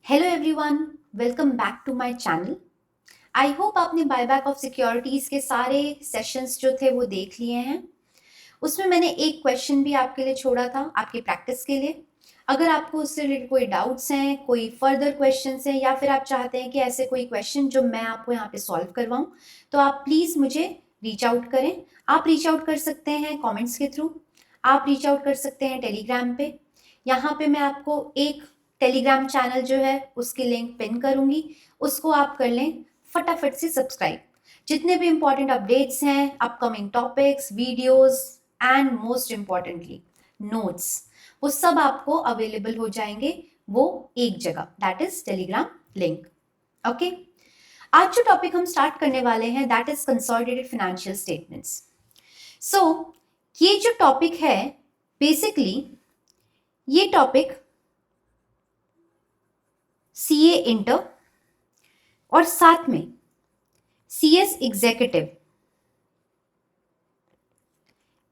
Hello everyone, welcome back to my channel. I hope आपने buyback of securities के सारे sessions जो थे वो देख लिए हैं। उसमें मैंने एक क्वेश्चन भी आपके लिए छोड़ा था आपकी प्रैक्टिस के लिए। अगर आपको उससे रिलेटेड कोई डाउट्स हैं, कोई फर्दर क्वेश्चंस हैं, या फिर आप चाहते हैं कि ऐसे कोई क्वेश्चन जो मैं आपको यहाँ पे सॉल्व करवाऊँ, तो आप प्लीज़ मुझे रीच आउट करें। आप रीच आउट कर सकते हैं कॉमेंट्स के थ्रू, आप रीच आउट कर सकते हैं टेलीग्राम पे। यहाँ पे मैं आपको एक टेलीग्राम चैनल जो है उसकी लिंक पिन करूंगी, उसको आप कर लें फटाफट से सब्सक्राइब। जितने भी इंपॉर्टेंट अपडेट्स हैं, upcoming topics, videos and most importantly notes, वो सब आपको अवेलेबल हो जाएंगे वो एक जगह, that is Telegram link. Okay, आज जो टॉपिक हम स्टार्ट करने वाले हैं that is consolidated financial statements. So ये जो टॉपिक है, बेसिकली ये टॉपिक सीए इंटर और साथ में सीएस एग्जीक्यूटिव,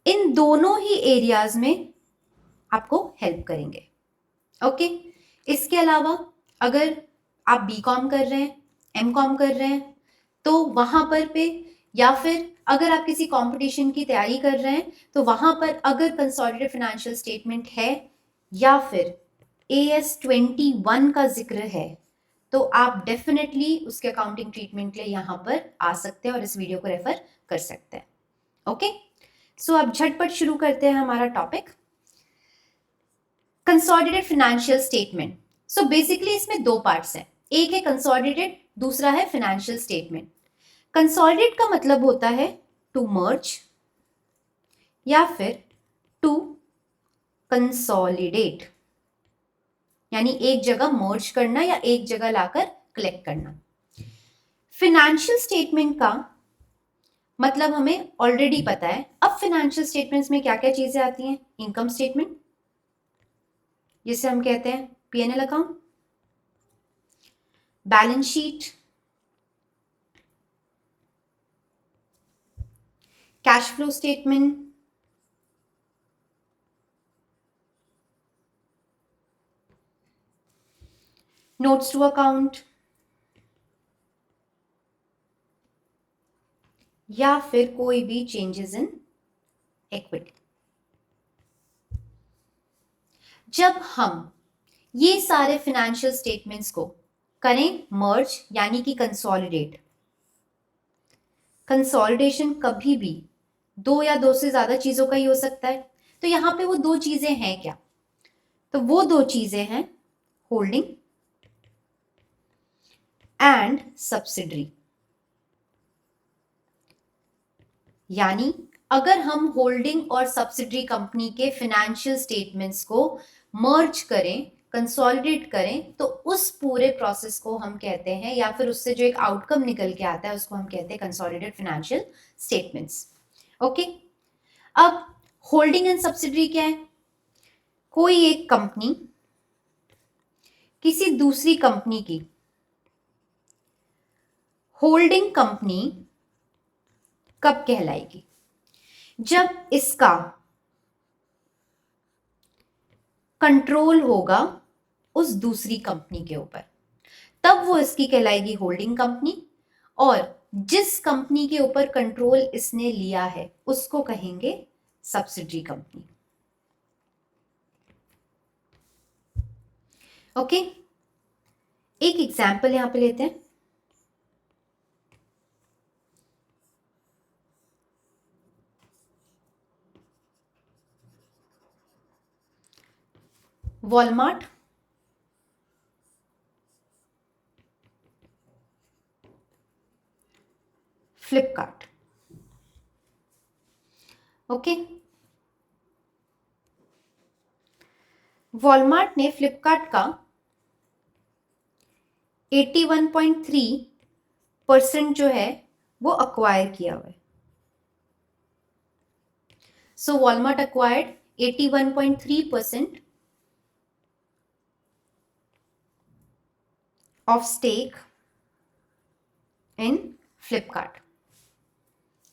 इन दोनों ही एरियाज में आपको हेल्प करेंगे। ओके, इसके अलावा अगर आप बीकॉम कर रहे हैं, एमकॉम कर रहे हैं, तो वहां पर पे, या फिर अगर आप किसी कंपटीशन की तैयारी कर रहे हैं तो वहां पर अगर कंसोलिडेटेड फाइनेंशियल स्टेटमेंट है या फिर AS21 का जिक्र है, तो आप डेफिनेटली उसके अकाउंटिंग ट्रीटमेंट के लिए यहाँ पर आ सकते हैं और इस वीडियो को रेफर कर सकते हैं। ओके, सो अब झटपट शुरू करते हैं हमारा topic, consolidated financial statement. So basically इसमें दो पार्ट्स हैं, एक है कंसोलिडेटेड, दूसरा है फाइनेंशियल स्टेटमेंट। कंसोलिडेट का मतलब होता है टू मर्ज या फिर टू कंसोलिडेट, यानी एक जगह मर्ज करना या एक जगह लाकर कलेक्ट करना। फाइनेंशियल स्टेटमेंट का मतलब हमें ऑलरेडी पता है। अब फाइनेंशियल स्टेटमेंट्स में क्या क्या चीजें आती हैं? इनकम स्टेटमेंट, जिसे हम कहते हैं P&L account, balance sheet, cash flow statement, notes to account, या फिर कोई भी चेंजेस इन इक्विटी। जब हम ये सारे फाइनेंशियल स्टेटमेंट्स को करें मर्ज यानी कि कंसोलिडेट, कंसोलिडेशन कभी भी दो या दो से ज्यादा चीजों का ही हो सकता है। तो यहां पे वो दो चीजें हैं क्या? तो वो दो चीजें हैं होल्डिंग एंड सब्सिडरी। यानी अगर हम होल्डिंग और सब्सिडरी कंपनी के फाइनेंशियल स्टेटमेंट्स को मर्ज करें, कंसोलिडेट करें, तो उस पूरे प्रोसेस को हम कहते हैं, या फिर उससे जो एक आउटकम निकल के आता है उसको हम कहते हैं कंसोलिडेटेड फाइनेंशियल स्टेटमेंट्स। ओके, अब होल्डिंग एंड सब्सिडरी क्या है? कोई एक कंपनी किसी दूसरी कंपनी की होल्डिंग कंपनी कब कहलाएगी? जब इसका कंट्रोल होगा उस दूसरी कंपनी के ऊपर, तब वो इसकी कहलाएगी होल्डिंग कंपनी। और जिस कंपनी के ऊपर कंट्रोल इसने लिया है उसको कहेंगे सब्सिडरी कंपनी। ओके, एक एग्जांपल यहां पे लेते हैं। वॉलमार्ट, फ्लिपकार्ट। ओके, वॉलमार्ट ने फ्लिपकार्ट का 81.3% जो है वो अक्वायर किया हुआ है। So Walmart acquired 81.3% of stake in Flipkart.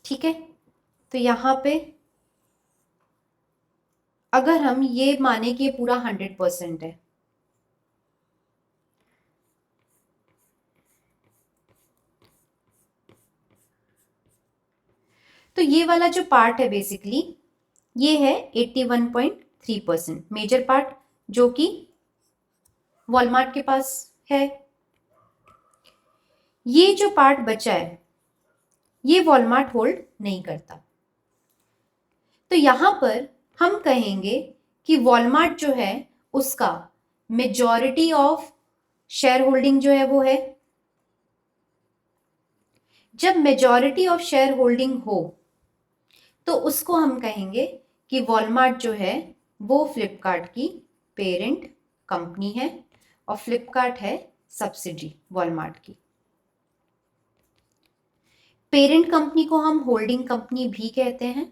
ठीक है, तो यहां पे अगर हम ये माने कि ये पूरा 100% है, तो ये वाला जो पार्ट है बेसिकली ये है 81.3% मेजर पार्ट, जो कि वॉलमार्ट के पास है। ये जो पार्ट बचा है ये वॉलमार्ट होल्ड नहीं करता। तो यहां पर हम कहेंगे कि वॉलमार्ट जो है उसका मेजॉरिटी ऑफ शेयर होल्डिंग जो है वो है। जब मेजॉरिटी ऑफ शेयर होल्डिंग हो तो उसको हम कहेंगे कि वॉलमार्ट जो है वो फ्लिपकार्ट की पेरेंट कंपनी है और फ्लिपकार्ट है सब्सिडी वॉलमार्ट की। पेरेंट कंपनी को हम होल्डिंग कंपनी भी कहते हैं।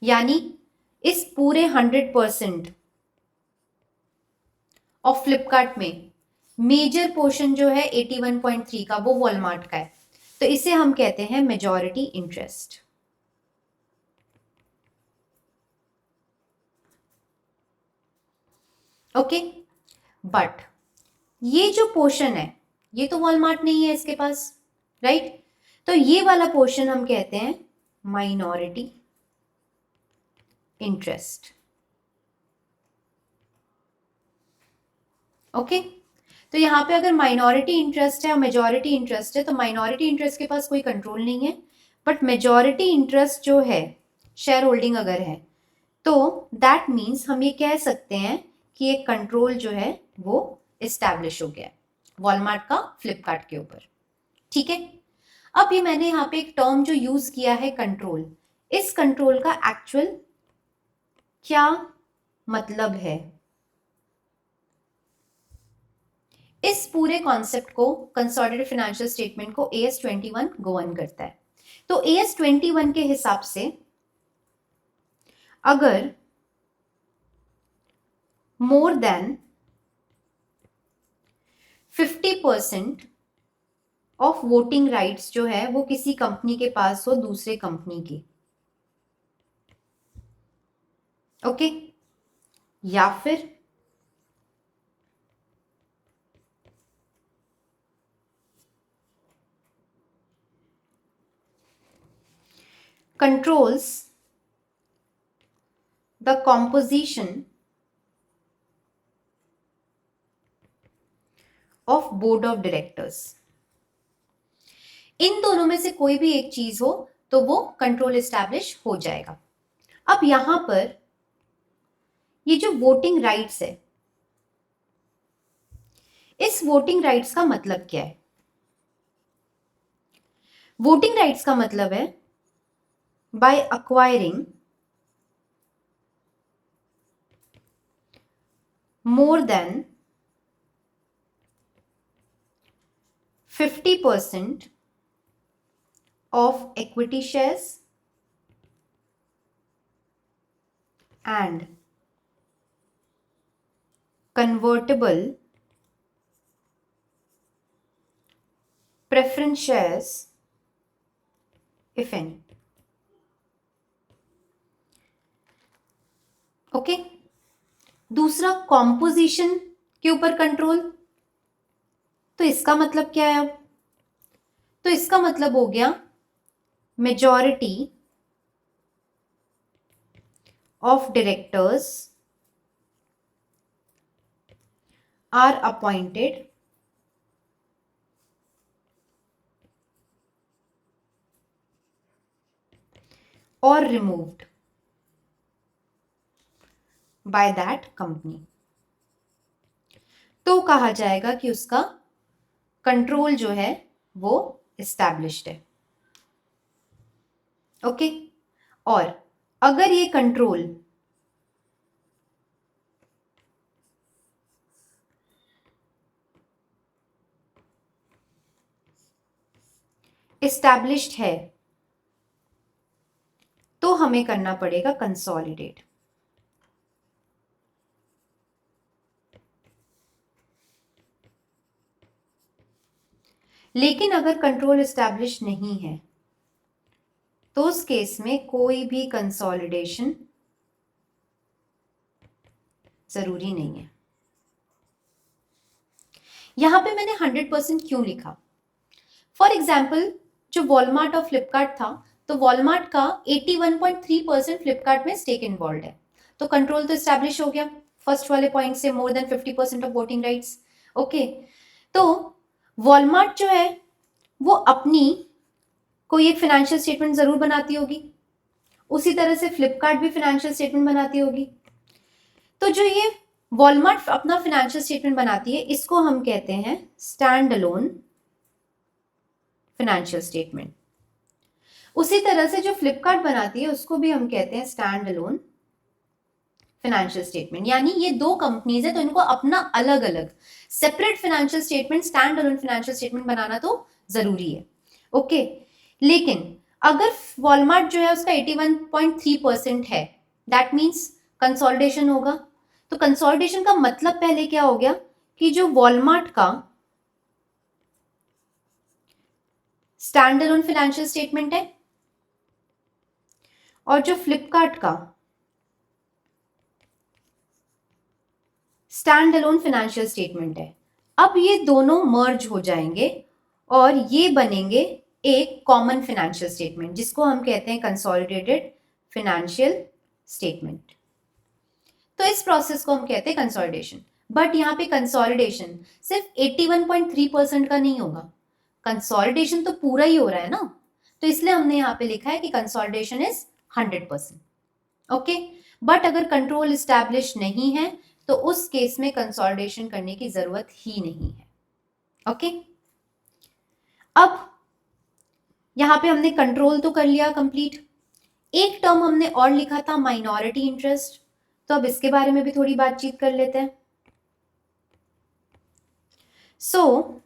यानी इस पूरे 100% ऑफ फ्लिपकार्ट में मेजर पोर्शन जो है 81.3 का वो वॉलमार्ट का है। तो इसे हम कहते हैं मेजॉरिटी इंटरेस्ट। ओके, बट ये जो पोर्शन है ये तो वॉलमार्ट नहीं है इसके पास, राइट? तो ये वाला पोर्शन हम कहते हैं माइनॉरिटी इंटरेस्ट। ओके, तो यहां पे अगर माइनॉरिटी इंटरेस्ट है और मेजॉरिटी इंटरेस्ट है तो माइनॉरिटी इंटरेस्ट के पास कोई कंट्रोल नहीं है, बट मेजॉरिटी इंटरेस्ट जो है शेयर होल्डिंग अगर है तो दैट मीन्स हम ये कह सकते हैं कि एक कंट्रोल जो है वो इस्टेब्लिश हो गया वॉलमार्ट का फ्लिपकार्ट के ऊपर। ठीक है, अब ये मैंने यहाँ पे एक टर्म जो यूज किया है कंट्रोल, इस कंट्रोल का एक्चुअल क्या मतलब है? इस पूरे कॉन्सेप्ट को कंसोलिडेटेड फाइनेंशियल स्टेटमेंट को AS 21 गवर्न करता है। तो AS 21 के हिसाब से अगर more than 50% of voting rights जो है वो किसी कंपनी के पास हो दूसरे कंपनी की, ओके, या फिर controls the composition of board of directors, इन दोनों में से कोई भी एक चीज हो तो वो कंट्रोल एस्टैब्लिश हो जाएगा। अब यहां पर ये जो वोटिंग राइट्स है, इस वोटिंग राइट्स का मतलब क्या है? वोटिंग राइट्स का मतलब है bye acquiring more than 50% of equity shares and convertible preference shares if any. Okay, दूसरा कॉम्पोजिशन के ऊपर कंट्रोल, तो इसका मतलब क्या है? अब तो इसका मतलब हो गया majority of directors are appointed और रिमूव्ड बाय दैट कंपनी। तो कहा जाएगा कि उसका कंट्रोल जो है वो एस्टैब्लिश्ड है। ओके, और अगर ये कंट्रोल एस्टैब्लिश्ड है तो हमें करना पड़ेगा कंसोलिडेट। लेकिन अगर कंट्रोल एस्टैब्लिश नहीं है तो उस केस में कोई भी कंसोलिडेशन जरूरी नहीं है। यहां पे मैंने 100% क्यों लिखा? फॉर एग्जाम्पल जो वॉलमार्ट और फ्लिपकार्ट था, तो वॉलमार्ट का 81.3% फ्लिपकार्ट में स्टेक इन्वॉल्व है, तो कंट्रोल तो स्टैब्लिश हो गया फर्स्ट वाले पॉइंट से, more than 50% of voting rights. Okay, तो वॉलमार्ट जो है वो अपनी कोई एक फाइनेंशियल स्टेटमेंट जरूर बनाती होगी, उसी तरह से फ्लिपकार्ट भी फाइनेंशियल स्टेटमेंट बनाती होगी। तो जो ये वॉलमार्ट अपना फाइनेंशियल स्टेटमेंट बनाती है, इसको हम कहते हैं स्टैंड अलोन फाइनेंशियल स्टेटमेंट। उसी तरह से जो फ्लिपकार्ट बनाती है उसको भी हम कहते हैं स्टैंड अलोन फाइनेंशियल स्टेटमेंट। यानी ये दो कंपनीज है, तो इनको अपना अलग अलग separate financial statement, standalone financial statement बनाना तो जरूरी है। ओके, लेकिन अगर वॉलमार्ट जो है उसका 81.3% है, दैट मीन्स कंसोलिडेशन होगा। तो कंसोलिडेशन का मतलब पहले क्या हो गया कि जो वॉलमार्ट का स्टैंड अलोन फाइनेंशियल स्टेटमेंट है और जो फ्लिपकार्ट का स्टैंड अलोन फाइनेंशियल स्टेटमेंट है, अब ये दोनों मर्ज हो जाएंगे और ये बनेंगे एक कॉमन फाइनेंशियल स्टेटमेंट, जिसको हम कहते हैं कंसोलिडेटेड फाइनेंशियल स्टेटमेंट। तो इस प्रोसेस को हम कहते हैं कंसोलिडेशन। बट यहाँ पे कंसोलिडेशन सिर्फ 81.3% का नहीं होगा, कंसोलिडेशन तो पूरा ही हो रहा है ना, तो इसलिए हमने यहाँ पे लिखा है कि कंसोलिडेशन इज 100%। ओके, बट अगर कंट्रोल इस्टेब्लिश नहीं है तो उस केस में कंसोलिडेशन करने की जरूरत ही नहीं है। ओके, अब यहां पे हमने कंट्रोल तो कर लिया कंप्लीट। एक टर्म हमने और लिखा था माइनॉरिटी इंटरेस्ट, तो अब इसके बारे में भी थोड़ी बातचीत कर लेते हैं। सो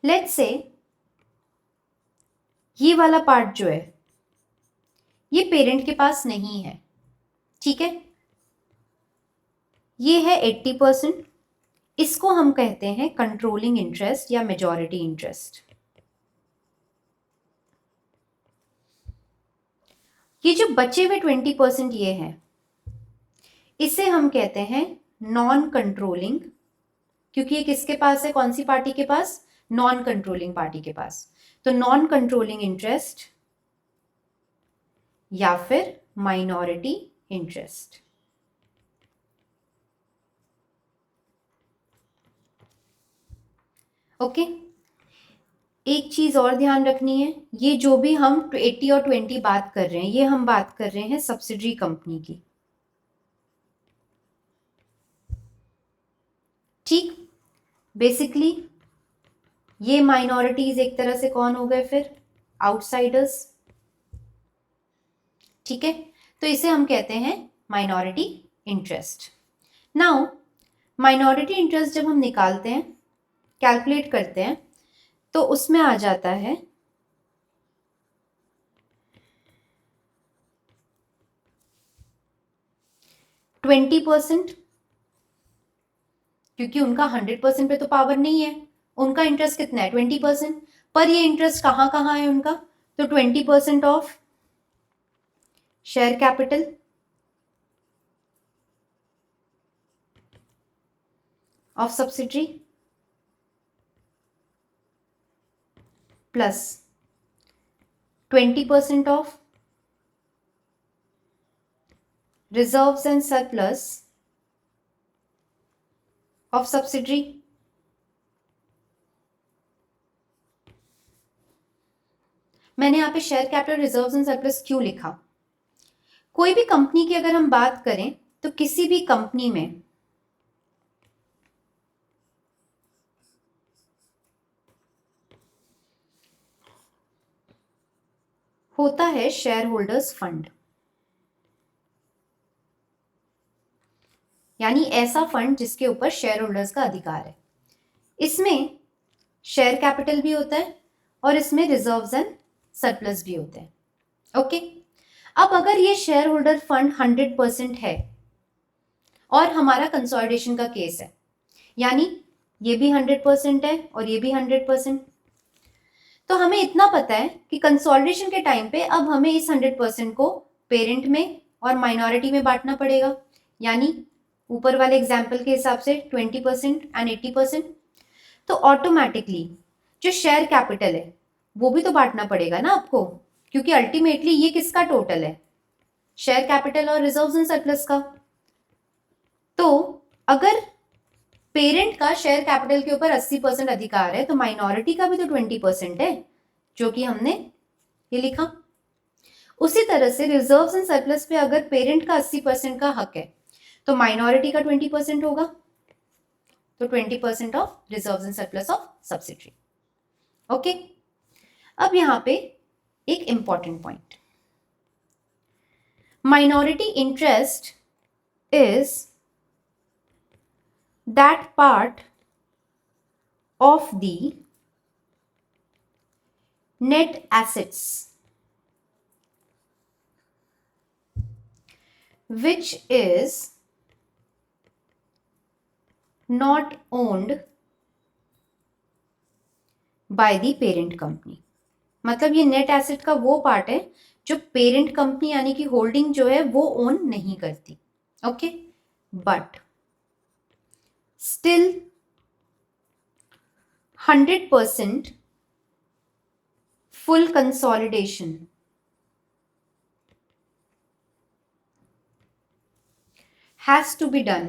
लेट्स से ये वाला पार्ट जो है ये पेरेंट के पास नहीं है, ठीक है, ये है 80%, इसको हम कहते हैं कंट्रोलिंग इंटरेस्ट या मेजॉरिटी इंटरेस्ट। ये जो बचे हुए 20% ये है, इसे हम कहते हैं नॉन कंट्रोलिंग, क्योंकि ये किसके पास है, कौन सी पार्टी के पास, नॉन कंट्रोलिंग पार्टी के पास। तो नॉन कंट्रोलिंग इंटरेस्ट या फिर माइनॉरिटी इंटरेस्ट। ओके, एक चीज और ध्यान रखनी है, ये जो भी हम 80 और 20 बात कर रहे हैं, ये हम बात कर रहे हैं सब्सिडरी कंपनी की, ठीक। बेसिकली ये माइनॉरिटीज एक तरह से कौन हो गए, फिर आउटसाइडर्स, ठीक है। तो इसे हम कहते हैं minority interest. Now minority interest जब हम निकालते हैं, कैलकुलेट करते हैं, तो उसमें आ जाता है 20%, क्योंकि उनका 100% पे तो पावर नहीं है, उनका इंटरेस्ट कितना है 20%, पर ये इंटरेस्ट कहाँ कहाँ है उनका, तो 20% of share capital of subsidiary plus 20% of reserves and surplus of subsidiary. मैंने यहाँ पे share capital, reserves and surplus क्यों लिखा, कोई भी कंपनी की अगर हम बात करें तो किसी भी कंपनी में होता है शेयर होल्डर्स फंड, यानी ऐसा फंड जिसके ऊपर शेयर होल्डर्स का अधिकार है। इसमें शेयर कैपिटल भी होता है और इसमें रिजर्व्स एंड सरप्लस भी होते हैं। ओके, अब अगर ये शेयर होल्डर फंड 100% है और हमारा कंसोलिडेशन का केस है, यानी ये भी 100% है और ये भी 100%। तो हमें इतना पता है कि कंसोलिडेशन के टाइम पे अब हमें इस 100% को पेरेंट में और माइनॉरिटी में बांटना पड़ेगा, यानी ऊपर वाले एग्जाम्पल के हिसाब से 20% एंड 80%। तो ऑटोमेटिकली जो शेयर कैपिटल है वो भी तो बांटना पड़ेगा ना आपको, क्योंकि अल्टीमेटली ये किसका टोटल है, शेयर कैपिटल और रिजर्व्स एंड सरप्लस का। तो अगर पेरेंट का शेयर कैपिटल के ऊपर 80% अधिकार है तो माइनॉरिटी का भी तो 20% है, जो कि हमने ये लिखा। उसी तरह से रिजर्व्स एंड सरप्लस पे अगर पेरेंट का 80% का हक है तो माइनॉरिटी का 20% होगा, तो 20% of reserves and surplus of subsidiary. Okay, अब यहां पे एक important point, minority interest is that part of the net assets which is not owned by the parent company। मतलब ये नेट एसेट का वो पार्ट है जो पेरेंट कंपनी यानी कि होल्डिंग जो है वो ओन नहीं करती। Okay, but still 100% full consolidation has to be done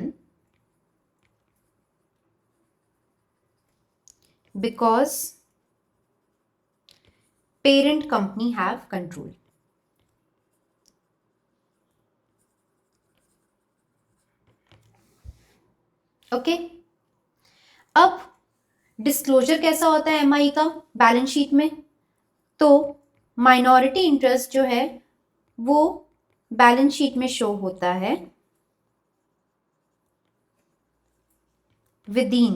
because parent company have control। Okay, अब डिस्क्लोजर कैसा होता है एमआई का बैलेंस शीट में, तो माइनॉरिटी इंटरेस्ट जो है वो बैलेंस शीट में शो होता है विदिन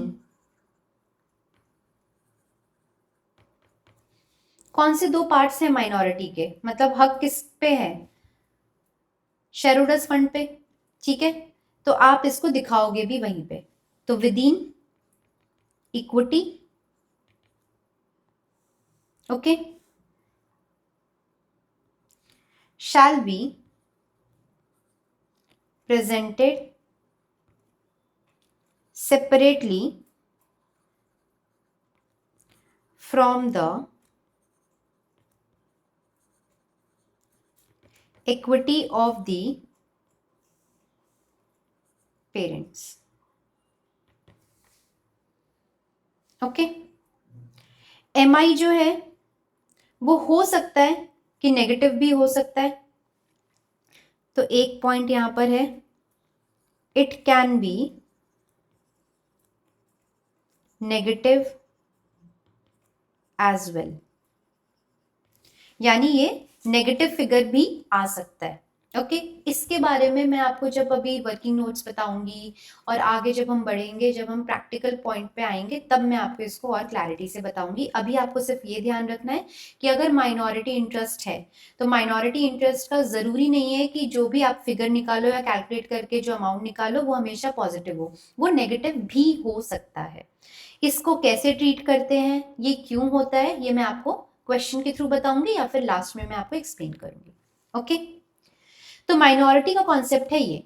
कौन से दो पार्ट्स हैं माइनॉरिटी के, मतलब हक किस पे है, शेयर होल्डर्स फंड पे। ठीक है, तो आप इसको दिखाओगे भी वहीं पे, तो within equity. Okay, shall be presented separately from the equity of the parents। Okay, MI जो है वो हो सकता है कि नेगेटिव भी हो सकता है, तो एक पॉइंट यहां पर है, it can be negative as well, यानी ये नेगेटिव फिगर भी आ सकता है। ओके, इसके बारे में मैं आपको जब अभी वर्किंग नोट्स बताऊंगी और आगे जब हम बढ़ेंगे, जब हम प्रैक्टिकल पॉइंट पे आएंगे, तब मैं आपको इसको और क्लैरिटी से बताऊंगी। अभी आपको सिर्फ ये ध्यान रखना है कि अगर माइनॉरिटी इंटरेस्ट है तो माइनॉरिटी इंटरेस्ट का जरूरी नहीं है कि जो भी आप फिगर निकालो या कैलकुलेट करके जो अमाउंट निकालो वो हमेशा पॉजिटिव हो, वो नेगेटिव भी हो सकता है। इसको कैसे ट्रीट करते हैं, ये क्यों होता है, ये मैं आपको क्वेश्चन के थ्रू बताऊंगी या फिर लास्ट में मैं आपको एक्सप्लेन करूंगी। ओके, तो माइनॉरिटी का कॉन्सेप्ट है ये।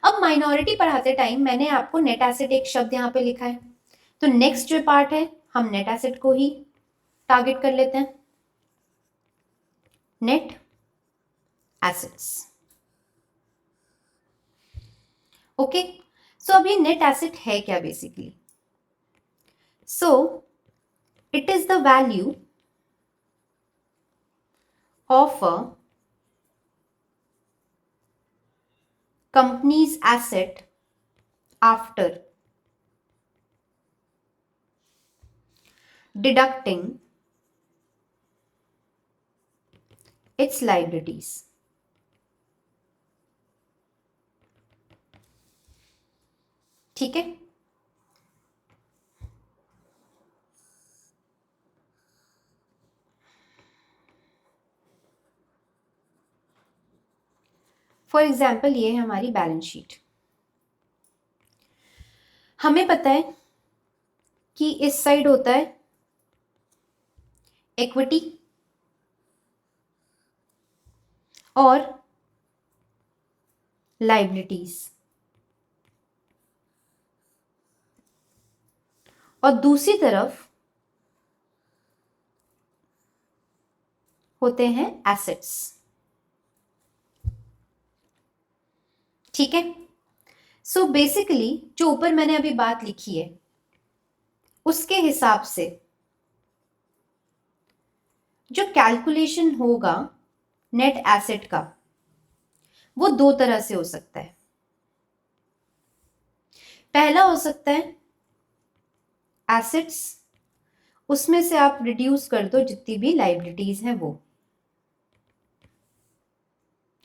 अब माइनॉरिटी पढ़ाते टाइम मैंने आपको नेट एसेट एक शब्द यहां पे लिखा है, तो नेक्स्ट जो पार्ट है हम नेट एसेट को ही टारगेट कर लेते हैं, नेट एसेट्स। ओके, सो अब ये नेट एसेट है क्या basically, so it is the value of a company's asset after deducting its liabilities। ठीक है, फॉर एग्जाम्पल ये है हमारी बैलेंस शीट। हमें पता है कि इस साइड होता है इक्विटी और लायबिलिटीज, और दूसरी तरफ होते हैं एसेट्स। ठीक है, सो बेसिकली जो ऊपर मैंने अभी बात लिखी है उसके हिसाब से जो कैलकुलेशन होगा नेट एसेट का वो दो तरह से हो सकता है। पहला हो सकता है एसेट्स, उसमें से आप रिड्यूस कर दो जितनी भी लायबिलिटीज हैं वो।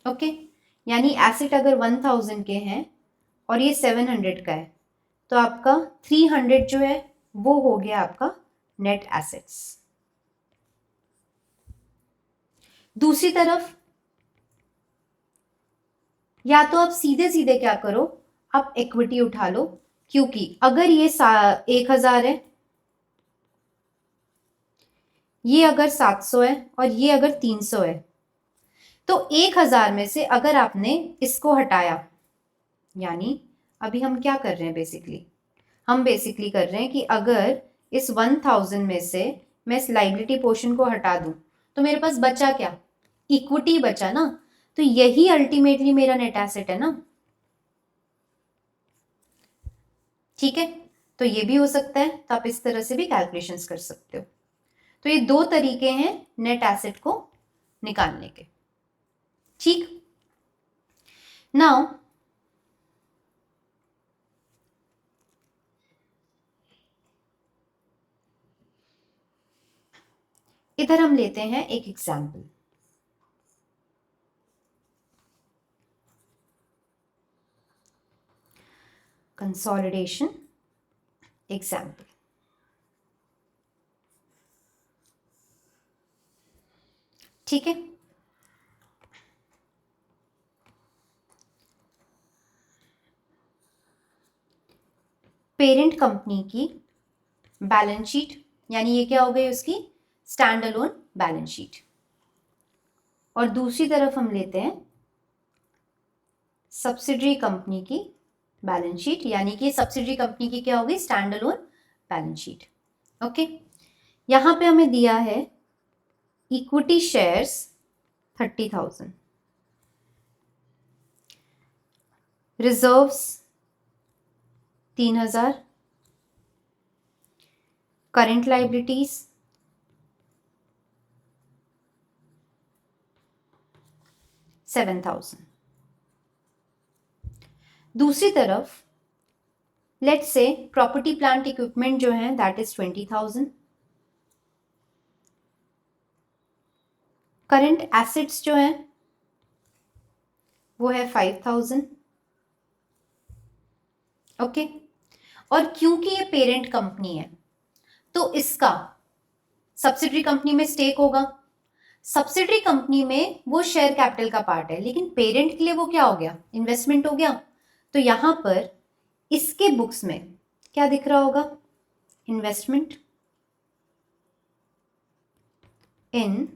ओके, यानी एसेट अगर 1000 के हैं और ये 700 का है तो आपका 300 जो है वो हो गया आपका नेट एसेट्स। दूसरी तरफ या तो आप सीधे सीधे क्या करो, आप इक्विटी उठा लो, क्योंकि अगर ये 1000 है, ये अगर 700 है और ये अगर 300 है, तो 1000 में से अगर आपने इसको हटाया, यानी अभी हम क्या कर रहे हैं बेसिकली, हम बेसिकली कर रहे हैं कि अगर इस 1000 में से मैं इस लायबिलिटी पोर्शन को हटा दूं तो मेरे पास बचा क्या, इक्विटी बचा ना, तो यही अल्टीमेटली मेरा नेट एसेट है ना। ठीक है, तो ये भी हो सकता है, तो आप इस तरह से भी कैलकुलेशंस कर सकते हो। तो ये दो तरीके हैं नेट एसेट को निकालने के। ठीक, नाउ इधर हम लेते हैं एक एग्जाम्पल। Consolidation example. ठीक है, पेरेंट कंपनी की बैलेंस शीट, यानी ये क्या हो गई उसकी स्टैंड अलोन बैलेंस शीट, और दूसरी तरफ हम लेते हैं सब्सिडरी कंपनी की बैलेंस शीट, यानी कि सब्सिडरी कंपनी की क्या होगी stand alone balance sheet. Okay, यहां पे हमें दिया है equity shares 30,000, reserves 3000, current liabilities 7,000। दूसरी तरफ let's say property plant equipment जो है दैट इज 20,000, करंट एसेट्स जो है वो है 5,000। ओके, और क्योंकि ये पेरेंट कंपनी है तो इसका सब्सिडरी कंपनी में स्टेक होगा, सब्सिडरी कंपनी में वो शेयर कैपिटल का पार्ट है, लेकिन पेरेंट के लिए वो क्या हो गया इन्वेस्टमेंट हो गया। तो यहां पर इसके बुक्स में क्या दिख रहा होगा, इन्वेस्टमेंट इन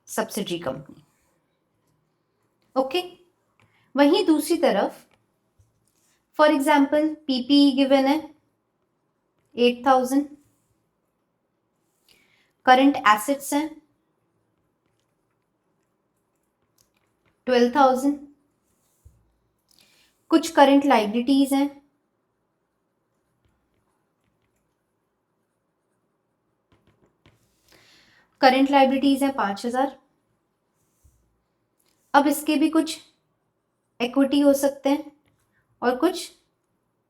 सब्सिडरी कंपनी। ओके, वहीं दूसरी तरफ फॉर एग्जाम्पल पीपीई गिवन है 8,000, करंट एसेट्स हैं 12,000, कुछ करंट लायबिलिटीज हैं करंट लायबिलिटीज है 5,000। अब इसके भी कुछ इक्विटी हो सकते हैं और कुछ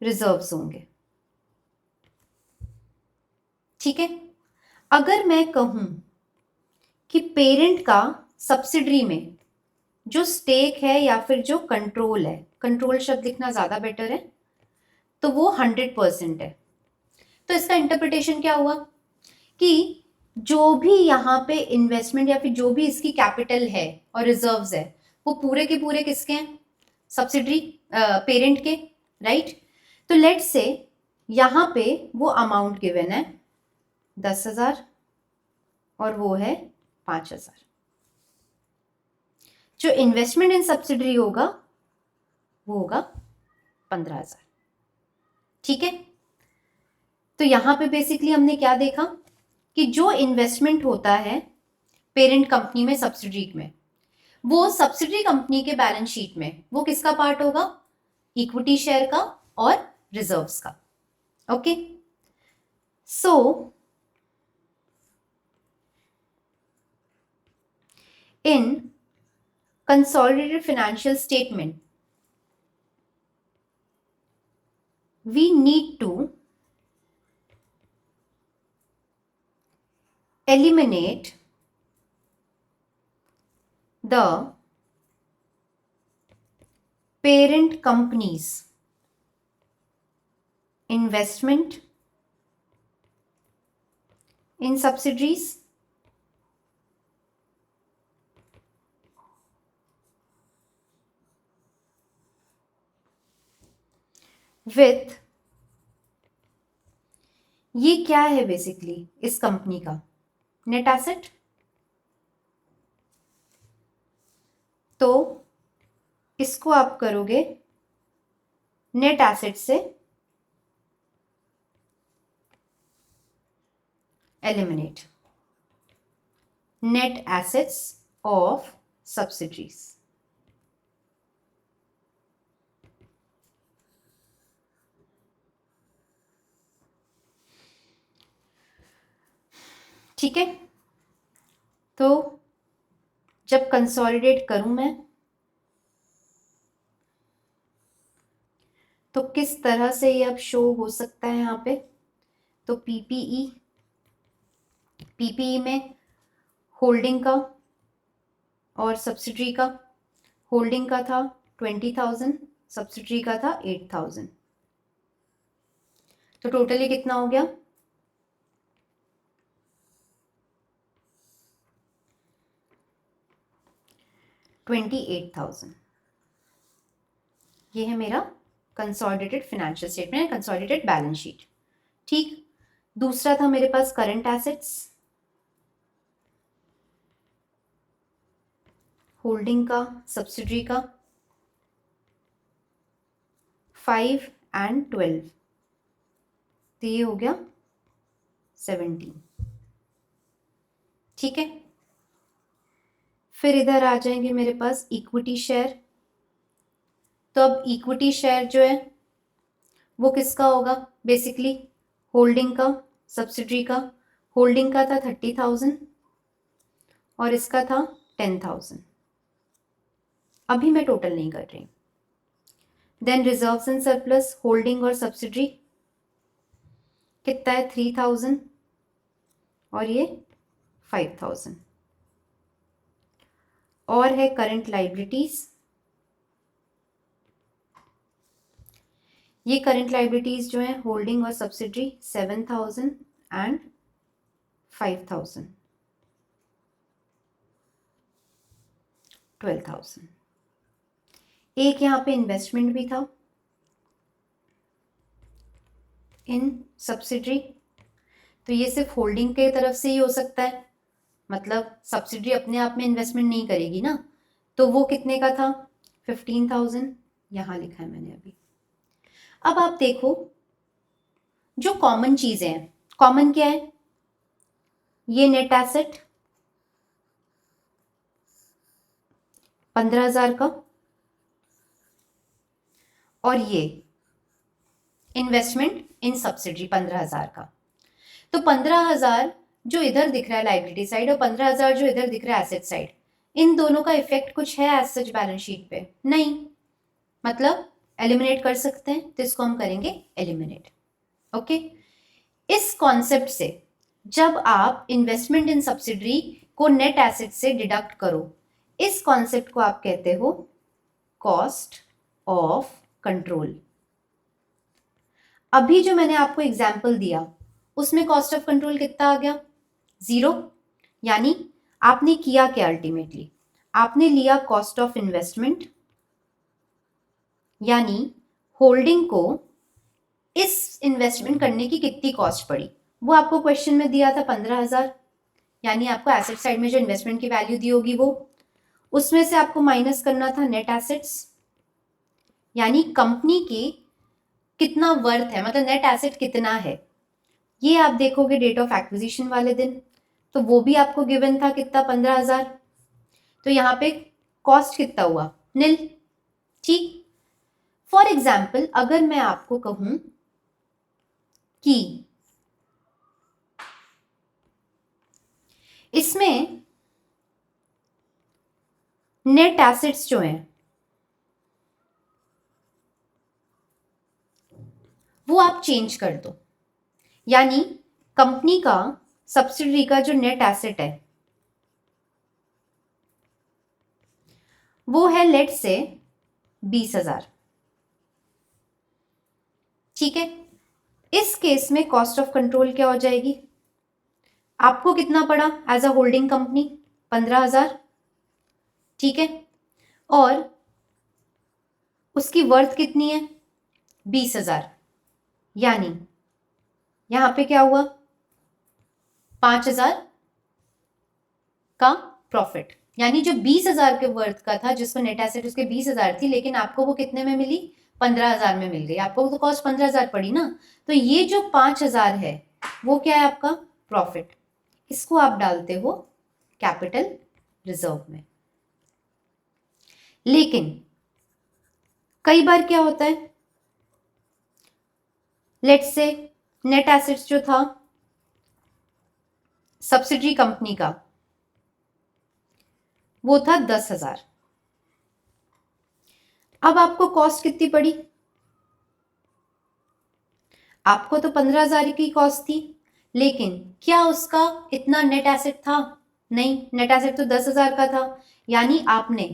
रिजर्व्स होंगे। ठीक है, अगर मैं कहूं कि पेरेंट का सब्सिडरी में जो स्टेक है या फिर जो कंट्रोल है, कंट्रोल शब्द लिखना ज्यादा बेटर है, तो वो 100% है, तो इसका इंटरप्रिटेशन क्या हुआ कि जो भी यहाँ पे इन्वेस्टमेंट या फिर जो भी इसकी कैपिटल है और रिजर्व्स है वो पूरे के पूरे किसके हैं, सब्सिडरी पेरेंट के, राइट। तो लेट्स से यहां पे वो अमाउंट गिवन है 10,000 और वो है 5,000। जो इन्वेस्टमेंट इन सब्सिडरी होगा वो होगा 15,000। ठीक है, तो यहां पे बेसिकली हमने क्या देखा कि जो इन्वेस्टमेंट होता है पेरेंट कंपनी में सब्सिडरी में, वो सब्सिडरी कंपनी के बैलेंस शीट में वो किसका पार्ट होगा? इक्विटी शेयर का और रिजर्व्स का। Okay, so in consolidated financial statement, we need to eliminate the parent company's investment in subsidiaries with, ये क्या है बेसिकली इस कंपनी का नेट एसेट, तो इसको आप करोगे नेट एसेट से eliminate, net assets of subsidies. ठीक है, तो जब कंसोलिडेट करूं मैं तो किस तरह से ये अब शो हो सकता है यहाँ पे? तो पीपीई में होल्डिंग का और सब्सिडरी का, होल्डिंग का था 20,000, सब्सिडरी का था 8,000, तो टोटली कितना हो गया? 28,000। ये है मेरा consolidated financial statement, consolidated balance sheet. ठीक, दूसरा था मेरे पास करंट एसेट्स, होल्डिंग का, सब्सिडरी का 5 and 12, तो ये हो गया 17। ठीक है, फिर इधर आ जाएंगे मेरे पास इक्विटी शेयर। तो अब इक्विटी शेयर जो है वो किसका होगा? बेसिकली होल्डिंग का, सब्सिडरी का। होल्डिंग का था 30,000 और इसका था 10,000। अभी मैं टोटल नहीं कर रही। Then reserves and surplus, holding और सब्सिडरी कितना है? 3,000 और ये 5,000। और है करंट लाइबिलिटीज, ये करंट लाइबिलिटीज जो है होल्डिंग और सब्सिडरी 7,000 एंड 5,000, 12,000। एक यहाँ पे इन्वेस्टमेंट भी था इन सब्सिडरी, तो ये सिर्फ होल्डिंग के तरफ से ही हो सकता है, मतलब सब्सिडरी अपने आप में इन्वेस्टमेंट नहीं करेगी ना। तो वो कितने का था? 15,000, यहाँ लिखा है मैंने अभी। अब आप देखो जो कॉमन चीजें हैं, कॉमन क्या है? ये नेट एसेट 15,000 का और ये इन्वेस्टमेंट इन सब्सिडरी 15,000 का। तो 15,000 जो इधर दिख रहा है लाइबिलिटी साइड और 15,000 जो इधर दिख रहा है एसेट साइड, इन दोनों का इफेक्ट कुछ है एज सच बैलेंस शीट पे? नहीं, मतलब एलिमिनेट कर सकते हैं, तो इसको हम करेंगे एलिमिनेट। ओके, इस कॉन्सेप्ट से जब आप इन्वेस्टमेंट इन सब्सिडरी को नेट एसेट से डिडक्ट करो, इस कॉन्सेप्ट को आप कहते हो कॉस्ट ऑफ कंट्रोल। अभी जो मैंने आपको एग्जाम्पल दिया उसमें कॉस्ट ऑफ कंट्रोल कितना आ गया? 0। यानी आपने किया क्या? अल्टीमेटली आपने लिया कॉस्ट ऑफ इन्वेस्टमेंट, यानी होल्डिंग को इस इन्वेस्टमेंट करने की कितनी कॉस्ट पड़ी, वो आपको क्वेश्चन में दिया था 15,000, यानी आपको एसेट साइड में जो इन्वेस्टमेंट की वैल्यू दी होगी वो, उसमें से आपको माइनस करना था नेट एसेट्स, यानी कंपनी की कितना वर्थ है, मतलब नेट एसेट कितना है, ये आप देखोगे डेट ऑफ एक्विजिशन वाले दिन, तो वो भी आपको गिवन था कितना, 15,000। तो यहाँ पे कॉस्ट कितना हुआ, नील। ठीक। फॉर एग्जाम्पल अगर मैं आपको कहूं कि इसमें नेट एसेट्स जो हैं वो आप चेंज कर दो, यानी कंपनी का सब्सिडरी का जो नेट एसेट है वो है लेट से 20,000। ठीक है, इस केस में कॉस्ट ऑफ कंट्रोल क्या हो जाएगी, आपको कितना पड़ा एज अ होल्डिंग कंपनी, 15,000। ठीक है, और उसकी वर्थ कितनी है, 20,000, यानी यहां पे क्या हुआ, 5,000 का प्रॉफिट, यानी जो 20,000 के वर्थ का था, जिसको नेट एसेट उसके 20,000 थी, लेकिन आपको वो कितने में मिली, 15,000 में मिल गई। आपको तो कॉस्ट 15,000 पड़ी ना, तो ये जो 5,000 है वो क्या है आपका प्रॉफिट, इसको आप डालते हो कैपिटल रिजर्व में। लेकिन कई बार क्या होता है, लेट्स से नेट एसेट्स जो था सब्सिडरी कंपनी का वो था 10,000, अब आपको कॉस्ट कितनी पड़ी, आपको तो 15,000 की कॉस्ट थी, लेकिन क्या उसका इतना नेट एसेट था, नहीं, नेट एसेट तो 10,000 का था, यानी आपने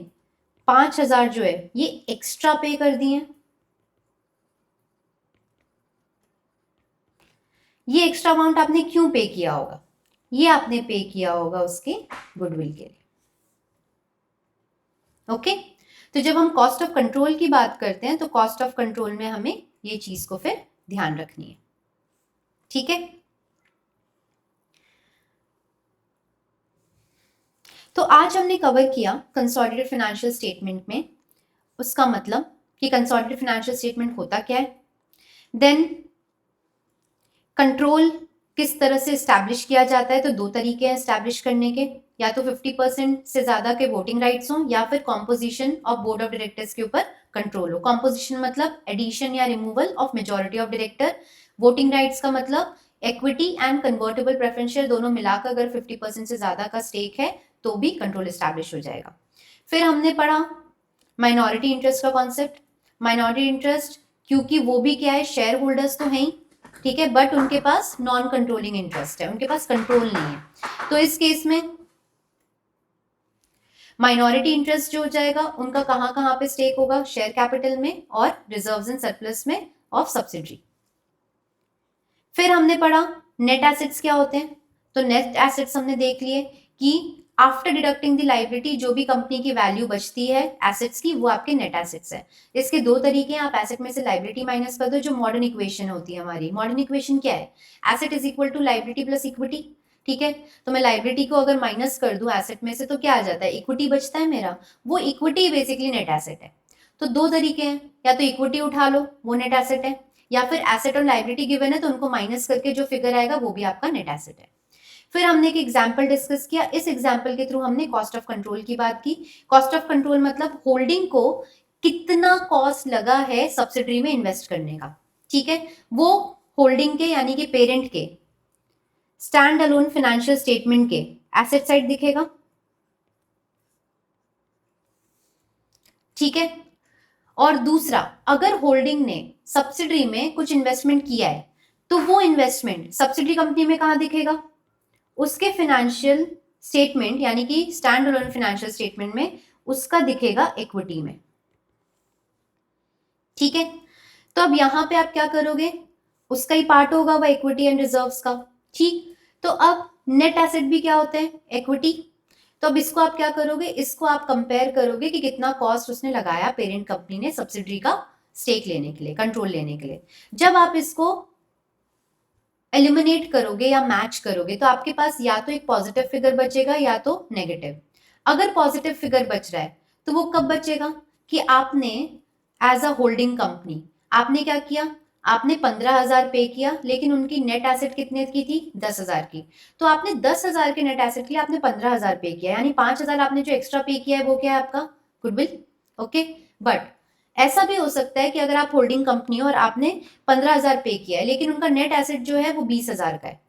5,000 जो है ये एक्स्ट्रा पे कर दिए। ये एक्स्ट्रा अमाउंट आपने क्यों पे किया होगा, ये आपने पे किया होगा उसके गुडविल के लिए। ओके, तो जब हम कॉस्ट ऑफ कंट्रोल की बात करते हैं तो कॉस्ट ऑफ कंट्रोल में हमें ये चीज को फिर ध्यान रखनी है। ठीक है, तो आज हमने कवर किया कंसोलिडेटेड फाइनेंशियल स्टेटमेंट में, उसका मतलब कि कंसोलिडेटेड फाइनेंशियल स्टेटमेंट होता क्या है, देन कंट्रोल किस तरह से स्टैब्लिश किया जाता है, तो दो तरीके हैं स्टैब्लिश करने के, या तो 50% से ज्यादा के वोटिंग राइट्स हो, या फिर composition of board of directors के ऊपर कंट्रोल हो। कॉम्पोजिशन मतलब एडिशन या removal of majority of director, voting rights का मतलब इक्विटी एंड कन्वर्टेबल प्रेफरेंशियल दोनों मिलाकर अगर 50% से ज्यादा का स्टेक है तो भी कंट्रोल स्टैब्लिश हो जाएगा। फिर हमने पढ़ा माइनॉरिटी इंटरेस्ट का कॉन्सेप्ट। माइनॉरिटी इंटरेस्ट क्योंकि वो भी क्या है, शेयर होल्डर्स तो हैं ही, ठीक है, बट उनके पास नॉन कंट्रोलिंग इंटरेस्ट है, उनके पास कंट्रोल नहीं है। तो इस केस में माइनॉरिटी इंटरेस्ट जो हो जाएगा उनका कहां कहां पे स्टेक होगा, शेयर कैपिटल में और रिजर्व्स एंड सरप्लस में ऑफ सब्सिडरी। फिर हमने पढ़ा नेट एसेट्स क्या होते हैं, तो नेट एसेट्स हमने देख लिए कि आफ्टर डिडक्टिंग द लाइबिलिटी जो भी कंपनी की वैल्यू बचती है एसेट्स की वो आपके नेट एसेट्स है। इसके दो तरीके हैं, आप एसेट में से लाइबिलिटी माइनस कर दो, जो मॉडर्न इक्वेशन होती है हमारी। मॉडर्न इक्वेशन क्या है, asset is equal to liability plus equity. ठीक है, तो मैं लाइबिलिटी को अगर माइनस कर दूं एसेट में से तो क्या आ जाता है, इक्विटी बचता है मेरा, वो इक्विटी बेसिकली नेट एसेट है। तो दो तरीके हैं, या तो इक्विटी उठा लो वो नेट एसेट है, या फिर एसेट और लाइबिलिटी गिवन है तो उनको माइनस करके जो फिगर आएगा वो भी आपका नेट एसेट है। फिर हमने एक एग्जाम्पल डिस्कस किया, इस एग्जाम्पल के थ्रू हमने कॉस्ट ऑफ कंट्रोल की बात की। कॉस्ट ऑफ कंट्रोल मतलब होल्डिंग को कितना कॉस्ट लगा है सब्सिडरी में इन्वेस्ट करने का। ठीक है, वो होल्डिंग के यानी कि पेरेंट के स्टैंड अलोन फाइनेंशियल स्टेटमेंट के एसेट साइड दिखेगा। ठीक है, और दूसरा अगर होल्डिंग ने सब्सिडरी में कुछ इन्वेस्टमेंट किया है तो वो इन्वेस्टमेंट सब्सिडरी कंपनी में कहां दिखेगा, उसके फाइनेंशियल स्टेटमेंट यानी कि स्टैंड अलोन फाइनेंशियल स्टेटमेंट में उसका दिखेगा इक्विटी में। ठीक है, तो अब यहां पे आप क्या करोगे, उसका ही पार्ट होगा वह इक्विटी एंड रिजर्व्स का। ठीक, तो अब नेट एसेट भी क्या होते हैं, इक्विटी। तो अब इसको आप क्या करोगे, इसको आप कंपेयर करोगे कि कितना कॉस्ट उसने लगाया पेरेंट कंपनी ने सब्सिडरी का स्टेक लेने के लिए, कंट्रोल लेने के लिए। जब आप इसको एलिमिनेट करोगे या मैच करोगे तो आपके पास या तो एक पॉजिटिव फिगर बचेगा या तो नेगेटिव। अगर पॉजिटिव फिगर बच रहा है तो वो कब बचेगा कि आपने एज अ होल्डिंग कंपनी आपने क्या किया, आपने 15,000 पे किया, लेकिन उनकी नेट एसेट कितने की थी, 10,000 की। तो आपने 10,000 के नेट एसेट के लिए आपने 15,000 पे किया, यानी 5,000 आपने जो एक्स्ट्रा पे किया है वो क्या है आपका गुडविल। ओके, बट ऐसा भी हो सकता है कि अगर आप होल्डिंग कंपनी हो और आपने 15,000 पे किया है लेकिन उनका नेट एसेट जो है वो 20,000 का है,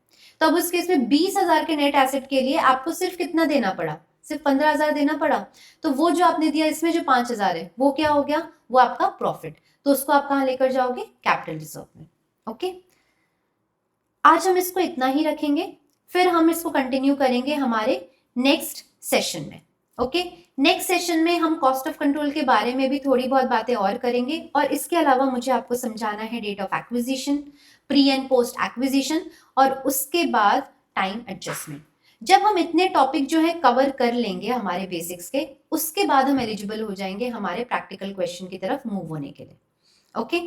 तो अब उस केस में 20,000 के नेट एसेट के लिए आपको सिर्फ कितना देना पड़ा, सिर्फ 15,000 देना पड़ा। तो वो जो आपने दिया इसमें जो 5,000 है वो क्या हो गया, वो आपका प्रॉफिट। तो उसको आप कहां लेकर जाओगे, कैपिटल रिजर्व में। ओके, आज हम इसको इतना ही रखेंगे, फिर हम इसको कंटिन्यू करेंगे हमारे नेक्स्ट सेशन में। ओके, नेक्स्ट सेशन में हम कॉस्ट ऑफ कंट्रोल के बारे में भी थोड़ी बहुत बातें और करेंगे, और इसके अलावा मुझे आपको समझाना है date of acquisition, pre and post acquisition, और उसके बाद टाइम एडजस्टमेंट। जब हम इतने टॉपिक जो है कवर कर लेंगे हमारे बेसिक्स के, उसके बाद हम एलिजिबल हो जाएंगे हमारे प्रैक्टिकल क्वेश्चन की तरफ मूव होने के लिए। ओके,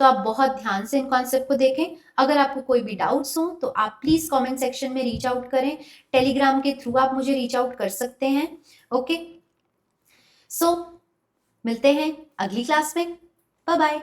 तो आप बहुत ध्यान से इन कॉन्सेप्ट को देखें। अगर आपको कोई भी डाउट्स हो तो आप प्लीज कमेंट सेक्शन में रीच आउट करें, टेलीग्राम के थ्रू आप मुझे रीच आउट कर सकते हैं। ओके, सो मिलते हैं अगली क्लास में। Bye bye.